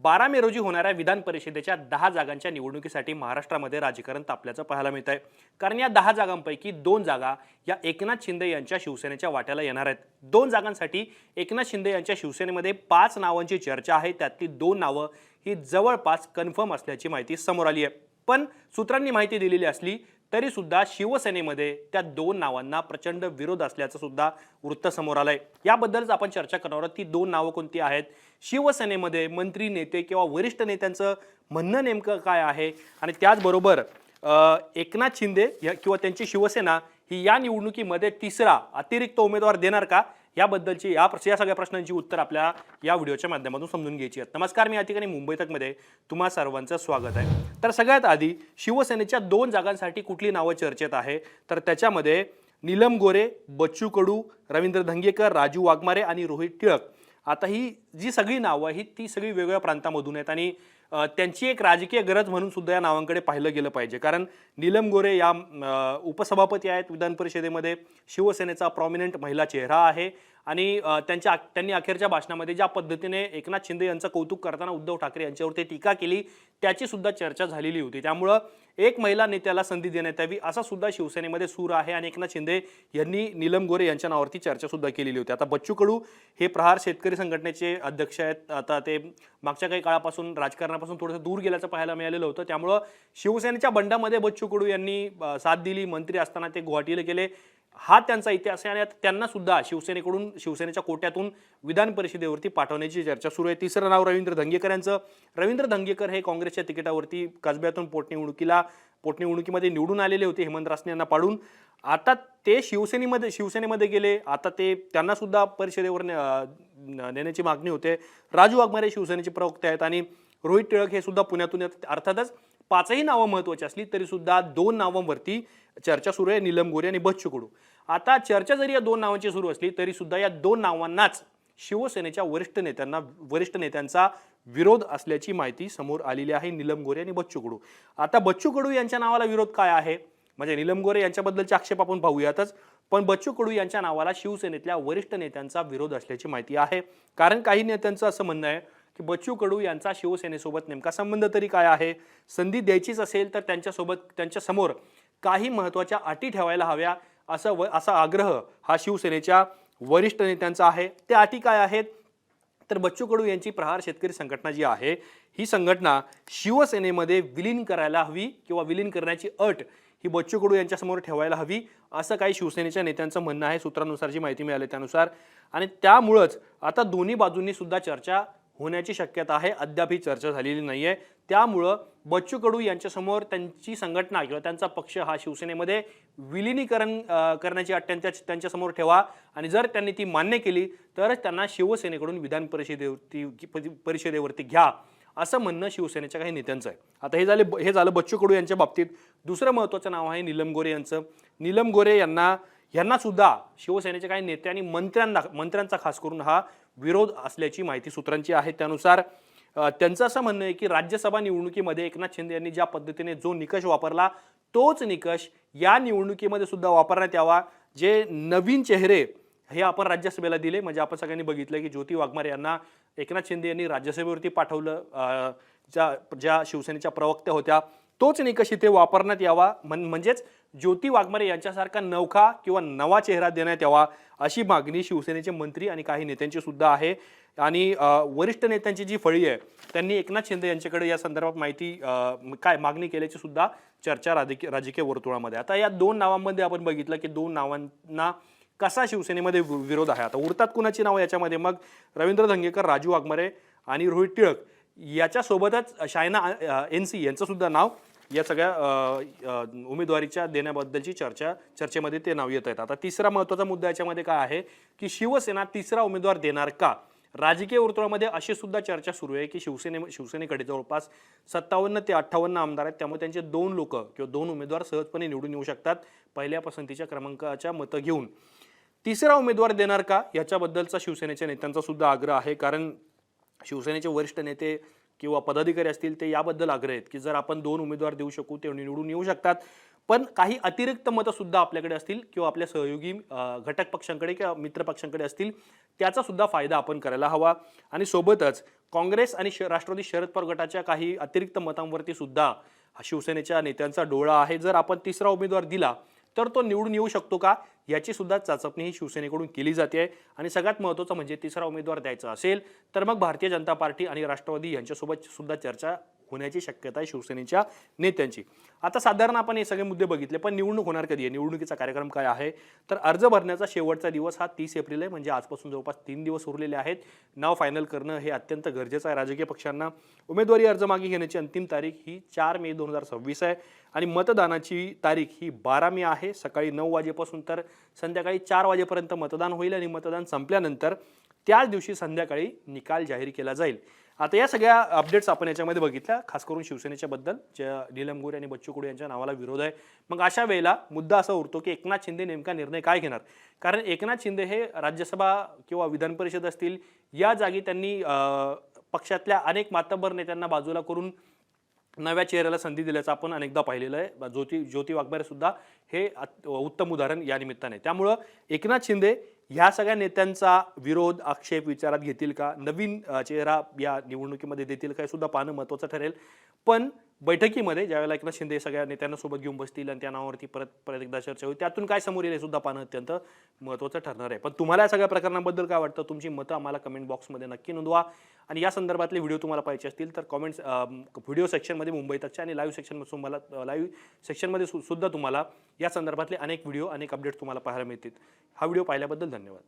12 मे रोजी होणाऱ्या विधान परिषदेच्या 10 जागांच्या निवडणुकीसाठी महाराष्ट्रामध्ये राजकारण तापल्याचं पाहायला मिळत आहे। कारण या 10 जागांपैकी 2 जागा या एकनाथ शिंदे यांच्या शिवसेनेच्या वाट्याला येणार आहेत। 2 जागांसाठी एकनाथ शिंदे यांच्या शिवसेनेमध्ये 5 नावांची चर्चा आहे, त्यातली 2 नावं ही जवळपास कन्फर्म असल्याची माहिती समोर आली आहे। पण सूत्रांनी माहिती दिलेली असली तरी सुद्धा शिवसेनेमध्ये त्या 2 नावांना प्रचंड विरोध असल्याचं सुद्धा वृत्त समोर आलंय। याबद्दलच आपण चर्चा करणार आहोत। ती 2 नावं कोणती आहेत, शिवसेनेमध्ये मंत्री नेते किंवा वरिष्ठ नेत्यांचं म्हणणं नेमकं काय आहे, आणि त्याचबरोबर एकनाथ शिंदे किंवा त्यांची शिवसेना ही या निवडणुकीमध्ये तिसरा अतिरिक्त उमेदवार देणार का, याबद्दलची या सगळ्या प्रश्नांची उत्तर आपल्या या व्हिडिओच्या माध्यमातून समजून घ्यायची आहेत। नमस्कार, मी या ठिकाणी मुंबई तकमध्ये तुम्हा सर्वांचं स्वागत आहे। तर सगळ्यात आधी शिवसेनेच्या 2 जागांसाठी कुठली नावं चर्चेत आहे, तर त्याच्यामध्ये नीलम गोरे, बच्चू कडू, रवींद्र धंगेकर, राजू वाघमारे आणि रोहित टिळक। आता ही जी सगळी नावं आहेत ती सगळी वेगवेगळ्या प्रांतामधून आहेत आणि त्यांची एक राजकीय गरज म्हणून सुद्धा या नावांकडे पाहिलं गेलं पाहिजे। कारण नीलम गोरे या उपसभापती आहेत विधान परिषदेमध्ये, शिवसेनेचा प्रॉमिनंट महिला चेहरा आहे आणि त्यांनी अखेरच्या भाषणामध्ये ज्या पद्धतीने एकनाथ शिंदे यांचं कौतुक करताना उद्धव ठाकरे यांच्यावरती टीका केली त्याची सुद्धा चर्चा झालेली होती। त्यामुळं एक महिला नेत्याला संधी देण्यात यावी असा सुद्धा शिवसेनेमध्ये सूर आहे आणि एकनाथ शिंदे यांनी नीलम गोरे यांच्या नावावरती चर्चा सुद्धा केलेली होती। आता बच्चू कडू हे प्रहार शेतकरी संघटनेचे अध्यक्ष आहेत। आता ते मागच्या काही काळापासून राजकारणापासून थोडंसं दूर गेल्याचं पाहायला मिळालेलं होतं। त्यामुळं शिवसेनेच्या बंडामध्ये बच्चू कडू यांनी साथ दिली, मंत्री असताना ते गुवाहाटीला गेले, हा त्यांचा इतिहास आहे आणि त्यांना सुद्धा शिवसेनेकडून शिवसेनेच्या कोट्यातून विधान परिषदेवरती पाठवण्याची चर्चा सुरू आहे। तिसरं नाव रवींद्र धंगेकर यांचं। रवींद्र धंगेकर हे काँग्रेसच्या तिकिटावरती कसब्यातून पोटनिवडणुकीमध्ये निवडून आलेले होते हेमंत रासने यांना पाडून। आता ते शिवसेनेमध्ये गेले, आता त्यांना सुद्धा परिषदेवर नेण्याची मागणी होते। राजू वाघमारे शिवसेनेचे प्रवक्ते आहेत आणि रोहित टिळक हे सुद्धा पुण्यातून येतात। अर्थातच 5ही नावं महत्त्वाची असली तरी सुद्धा 2 नावांवरती चर्चा सुरू आहे, नीलम गोरे आणि बच्चू कडू। आता चर्चा जरी या 2 नावांची सुरू असली तरी सुद्धा या 2 नावांनाच शिवसेनेच्या वरिष्ठ नेत्यांचा विरोध असल्याची माहिती समोर आलेली आहे, नीलम गोरे आणि बच्चू कडू। आता बच्चू कडू यांच्या नावाला विरोध काय आहे, म्हणजे नीलम गोरे यांच्याबद्दलचे आक्षेप आपण पाहूयातच, पण बच्चू कडू यांच्या नावाला शिवसेनेतल्या वरिष्ठ नेत्यांचा विरोध असल्याची माहिती आहे। कारण काही नेत्यांचं असं म्हणणं आहे की बच्चू कडू यांचा शिवसेनेसोबत नेमका संबंध तरी काय आहे, संधी द्यायचीच असेल तर त्यांच्यासमोर काही महत्त्वाच्या अटी ठेवायला हव्या असा आग्रह हा शिवसेनेच्या वरिष्ठ नेत्यांचा आहे। त्या अटी काय आहेत, तर बच्चू कडू यांची प्रहार शेतकरी संघटना जी आहे ही संघटना शिवसेनेमध्ये विलीन करायला हवी किंवा विलीन करण्याची अट ही बच्चू कडू यांच्यासमोर ठेवायला हवी असं काही शिवसेनेच्या नेत्यांचं म्हणणं आहे, सूत्रानुसार जी माहिती मिळाली त्यानुसार। आणि त्यामुळंच आता दोन्ही बाजूंनी सुद्धा चर्चा होण्याची शक्यता आहे, अद्याप ही चर्चा झालेली नाहीये। त्यामुळं बच्चू कडू यांच्यासमोर त्यांची संघटना किंवा त्यांचा पक्ष हा शिवसेनेमध्ये विलिनीकरण करण्याची अट त्यांच्यासमोर ठेवा आणि जर त्यांनी ती मान्य केली तरच त्यांना शिवसेनेकडून विधान परिषदेवरती घ्या असं म्हणणं शिवसेनेच्या काही नेत्यांचं आहे। आता हे झालं बच्चू कडू यांच्या बाबतीत। दुसरं महत्त्वाचं नाव आहे नीलम गोरे यांचं। नीलम गोरे यांना सुद्धा शिवसेनेचे काही नेते आणि मंत्र्यांचा खास करून हा विरोध असल्याची माहिती सूत्रांची आहे। त्यानुसार त्यांचं असं म्हणणं आहे की राज्यसभा निवडणुकीमध्ये एकनाथ शिंदे यांनी ज्या पद्धतीने जो निकष वापरला तोच निकष या निवडणुकीमध्ये सुद्धा वापरण्यात यावा। जे नवीन चेहरे हे आपण राज्यसभेला दिले, म्हणजे आपण सगळ्यांनी बघितलं की ज्योती वाघमारे यांना एकनाथ शिंदे यांनी राज्यसभेवरती पाठवलं, ज्या शिवसेनेच्या प्रवक्त्या होत्या, तोच निकष इथे वापरण्यात यावा, म्हणजेच ज्योती वाघमारे यांच्यासारखा नवखा किंवा नवा चेहरा देण्यात यावा अशी मागणी शिवसेनेचे मंत्री आणि काही नेत्यांची सुद्धा आहे। आणि वरिष्ठ नेत्यांची जी फळी आहे त्यांनी एकनाथ शिंदे यांच्याकडे या संदर्भात मागणी केल्याची सुद्धा चर्चा राजकीय वर्तुळामध्ये। आता या 2 नावांमध्ये आपण बघितलं की 2 नावांना कसा शिवसेनेमध्ये विरोध आहे। आता उरतात कुणाची नावं याच्यामध्ये, मग रवींद्र धंगेकर, राजू वाघमारे आणि रोहित टिळक याच्यासोबतच शायना NC यांचं सुद्धा नाव या सगळ्या उमेदवारीच्या देण्याबद्दलची चर्चेमध्ये ते नाव येत आहेत। आता तिसरा महत्त्वाचा मुद्दा याच्यामध्ये काय आहे की शिवसेना तिसरा उमेदवार देणार का। राजकीय वर्तुळामध्ये अशी सुद्धा चर्चा सुरू आहे की शिवसेनेकडे जवळपास 57 ते 58 आमदार आहेत, त्यामुळे त्यांचे 2 लोक किंवा 2 उमेदवार सहजपणे निवडून येऊ शकतात पहिल्या पसंतीच्या क्रमांकाच्या मतं घेऊन। तिसरा उमेदवार देणार का याच्याबद्दलचा शिवसेनेच्या नेत्यांचा सुद्धा आग्रह आहे। कारण शिवसेनेचे वरिष्ठ नेते किंवा पदाधिकारी असतील ते याबद्दल आग्रह आहेत की जर आपण 2 उमेदवार देऊ शकू ते निवडून येऊ शकतात, पण काही अतिरिक्त मतं सुद्धा आपल्याकडे असतील किंवा आपल्या सहयोगी घटक पक्षांकडे किंवा मित्र पक्षांकडे असतील, त्याचा सुद्धा फायदा आपण करायला हवा. आणि सोबतच काँग्रेस आणि राष्ट्रवादी शरद पवार गटाच्या काही अतिरिक्त मतांवरती सुद्धा शिवसेनेच्या नेत्यांचा डोळा आहे. जर आपण तिसरा उमेदवार दिला तर तो निवडून येऊ शकतो का, याची सुद्धा चाचपणी ही शिवसेनेकडून केली जाते. आणि सगळ्यात महत्त्वाचं म्हणजे तिसरा उमेदवार द्यायचा असेल तर मग भारतीय जनता पार्टी आणि राष्ट्रवादी यांच्यासोबत सुद्धा चर्चा होण्याची शक्यता आहे शिवसेनेच्या नेत्यांची. आता साधारण आपण हे सगळे मुद्दे बघितले, पण निवडणूक होणार कधी आहे, निवडणुकीचा कार्यक्रम काय आहे, तर अर्ज भरण्याचा शेवटचा दिवस हा 30 एप्रिल आहे. म्हणजे आजपासून जवळपास 3 दिवस उरलेले आहेत. नाव फायनल करणं हे अत्यंत गरजेचं आहे राजकीय पक्षांना. उमेदवारी अर्ज मागे घेण्याची अंतिम तारीख ही 4 मे 2026 आहे आणि मतदानाची तारीख ही 12 मे आहे. सकाळी 9 वाजेपासून तर संध्याकाळी 4 वाजेपर्यंत मतदान होईल आणि मतदान संपल्यानंतर त्याच दिवशी संध्याकाळी निकाल जाहीर केला जाईल. आता या सगळ्या अपडेट्स आपण याच्यामध्ये बघितल्या, खास करून शिवसेनेच्या बद्दल, ज्या नीलम गोऱ्हे आणि बच्चू कडू यांच्या नावाला विरोध आहे. मग अशा वेळेला मुद्दा असा उरतो की एकनाथ शिंदे नेमका निर्णय काय घेणार. कारण एकनाथ शिंदे हे राज्यसभा किंवा विधान परिषद असतील या जागी त्यांनी पक्षातल्या अनेक मातब्बर नेत्यांना बाजूला करून नव्या चेहऱ्याला संधी दिल्याचं आपण अनेकदा पाहिलेलं आहे. ज्योती वाघमारे सुद्धा हे उत्तम उदाहरण या निमित्ताने. त्यामुळं एकनाथ शिंदे ह्या सगळ्या नेत्यांचा विरोध आक्षेप विचारात घेतील का, नवीन चेहरा या निवडणुकीमध्ये देतील का, हे सुद्धा पाहणं महत्त्वाचं ठरेल. पण बैठकीमध्ये ज्यावेळेला एकनाथ शिंदे सगळ्या नेत्यांना सोबत घेऊन बसतील आणि त्या नावावरती परत एकदा चर्चा होईल, त्यातून काय समोर येईल हे सुद्धा पाहणं अत्यंत महत्त्वाचं ठरणार आहे. पण तुम्हाला या सगळ्या प्रकरणाबद्दल काय वाटतं, तुमची मतं आम्हाला कमेंट बॉक्समध्ये नक्की नोंदवा. आणि या संदर्भातले व्हिडिओ तुम्हाला पाहिजे असतील तर कमेंट्स व्हिडिओ सेक्शनमध्ये मुंबई तकच्या आणि लाईव्ह सेक्शनमध्ये सुद्धा तुम्हाला या संदर्भातले अनेक व्हिडिओ अनेक अपडेट्स तुम्हाला पाहायला मिळतील. हा व्हिडिओ पाहिल्याबद्दल धन्यवाद.